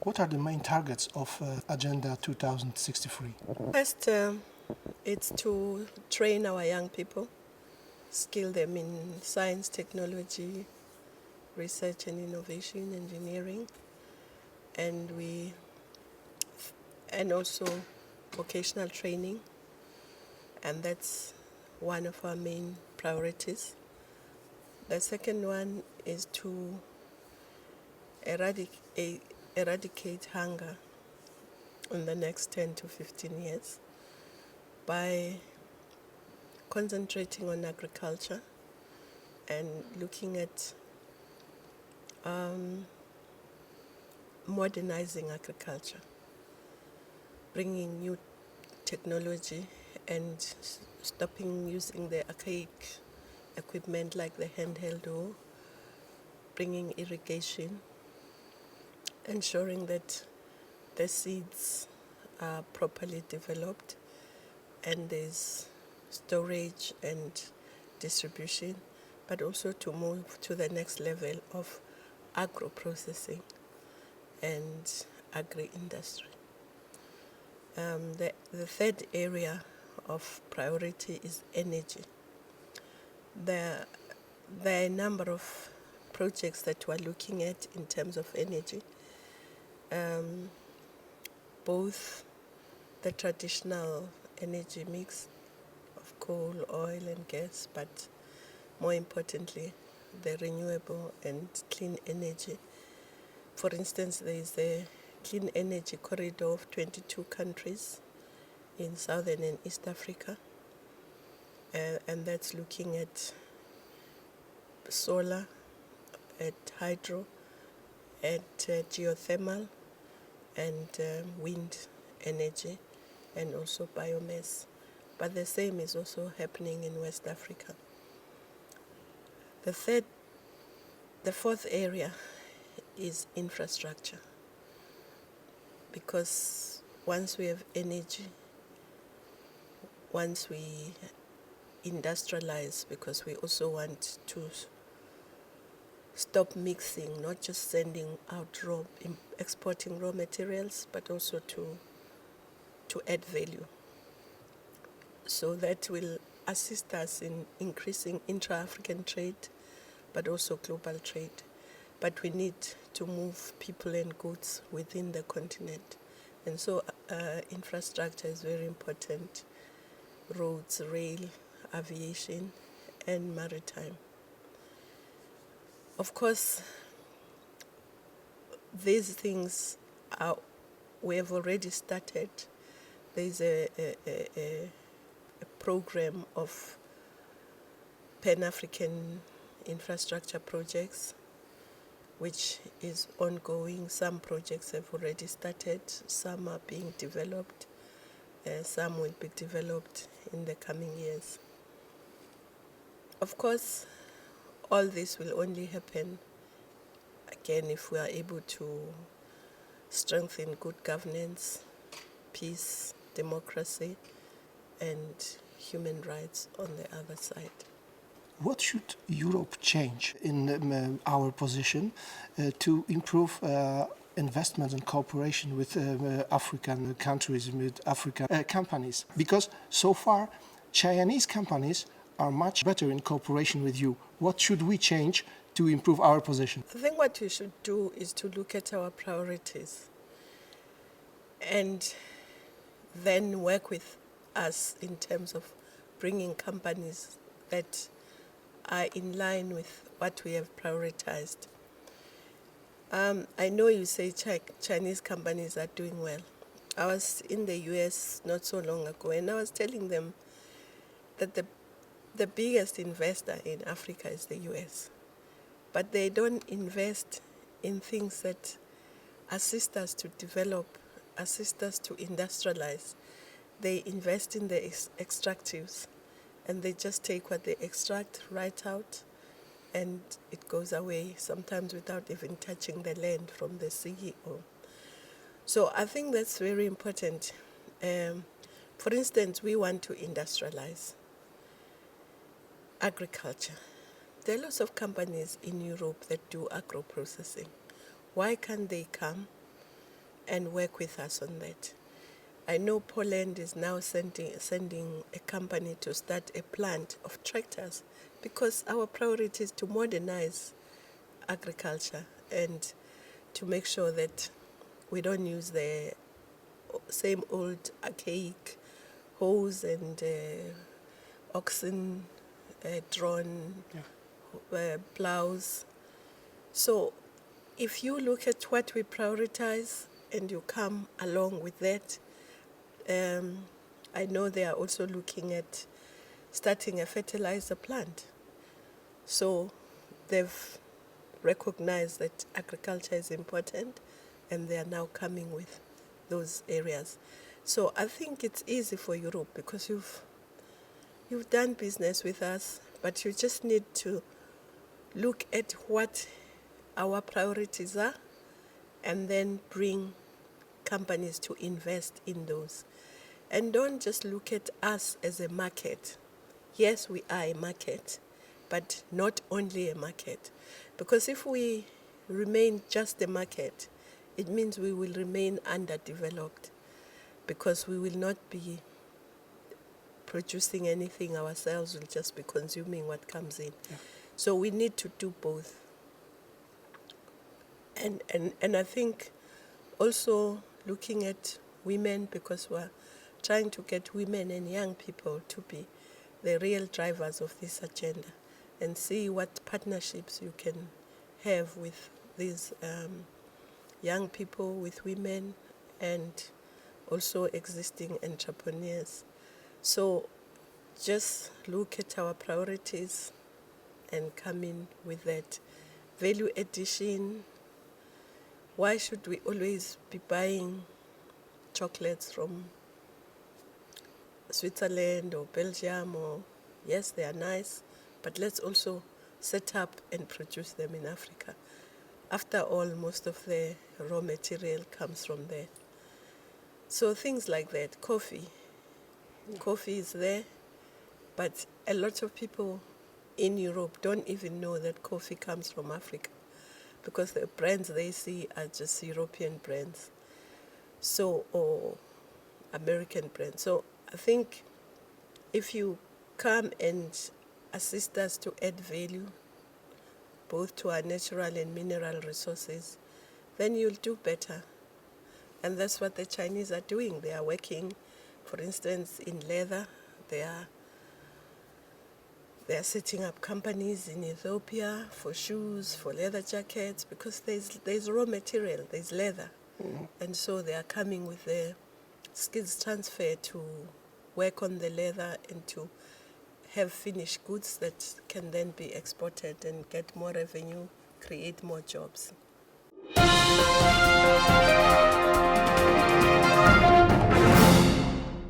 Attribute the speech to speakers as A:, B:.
A: What are the main targets of Agenda 2063?
B: First, it's to train our young people, skill them in science, technology, research and innovation, engineering, and also vocational training, and that's one of our main priorities. The second one is to eradicate hunger in the next 10 to 15 years by concentrating on agriculture and looking at modernizing agriculture, bringing new technology and stopping using the archaic equipment like the handheld hoe, bringing irrigation, ensuring that the seeds are properly developed and there's storage and distribution, but also to move to the next level of agro-processing and agri-industry. The third area of priority is energy. There are a number of projects that we're looking at in terms of energy, both the traditional energy mix of coal, oil and gas, but more importantly, the renewable and clean energy. For instance, there is a clean energy corridor of 22 countries in Southern and East Africa, and that's looking at solar, at hydro, at geothermal, and wind energy, and also biomass. But the same is also happening in West Africa. The fourth area is infrastructure, because once we have energy, once we industrialize, because we also want to stop mixing, not just sending out exporting raw materials, but also to add value. So that will assist us in increasing intra-African trade, but also global trade. But we need to move people and goods within the continent. And so infrastructure is very important: roads, rail, aviation, and maritime. Of course, these things we have already started. There's a program of Pan-African infrastructure projects, which is ongoing. Some projects have already started, some are being developed, some will be developed in the coming years. Of course, all this will only happen, again, if we are able to strengthen good governance, peace, democracy, and human rights on the other side.
A: What should Europe change in our position to improve investment and cooperation with African countries, with African companies? Because so far, Chinese companies are much better in cooperation with you. What should we change to improve our position?
B: I think what we should do is to look at our priorities and then work with us in terms of bringing companies that are in line with what we have prioritized. I know you say Chinese companies are doing well. I was in the US not so long ago, and I was telling them that the biggest investor in Africa is the US. But they don't invest in things that assist us to develop, assist us to industrialize. They invest in the extractives, and they just take what they extract right out, and it goes away, sometimes without even touching the land from the CEO. So I think that's very important. For instance, we want to industrialize agriculture. There are lots of companies in Europe that do agro-processing. Why can't they come and work with us on that. I know Poland is now sending a company to start a plant of tractors because our priority is to modernize agriculture and to make sure that we don't use the same old archaic hoes and oxen drawn plows. So if you look at what we prioritize and you come along with that, I know they are also looking at starting a fertilizer plant. So they've recognized that agriculture is important and they are now coming with those areas. So I think it's easy for Europe because you've done business with us, but you just need to look at what our priorities are and then bring companies to invest in those. And don't just look at us as a market. Yes, we are a market, but not only a market. Because if we remain just a market, it means we will remain underdeveloped because we will not be producing anything ourselves, we'll just be consuming what comes in. Yeah. So we need to do both. And I think also looking at women, because we're trying to get women and young people to be the real drivers of this agenda and see what partnerships you can have with these young people, with women, and also existing entrepreneurs. So just look at our priorities and come in with that. Value addition. Why should we always be buying chocolates from Switzerland or Belgium? Or yes, they are nice, but let's also set up and produce them in Africa. After all, most of the raw material comes from there. So things like that. Coffee. Coffee is there, but a lot of people in Europe don't even know that coffee comes from Africa because the brands they see are just European brands, so, or American brands. So I think if you come and assist us to add value both to our natural and mineral resources, then you'll do better. And that's what the Chinese are doing. They are working, for instance, in leather. They are setting up companies in Ethiopia for shoes, for leather jackets, because there's raw material, there's leather. Mm-hmm. And so they are coming with the skills transfer to work on the leather and to have finished goods that can then be exported and get more revenue, create more jobs.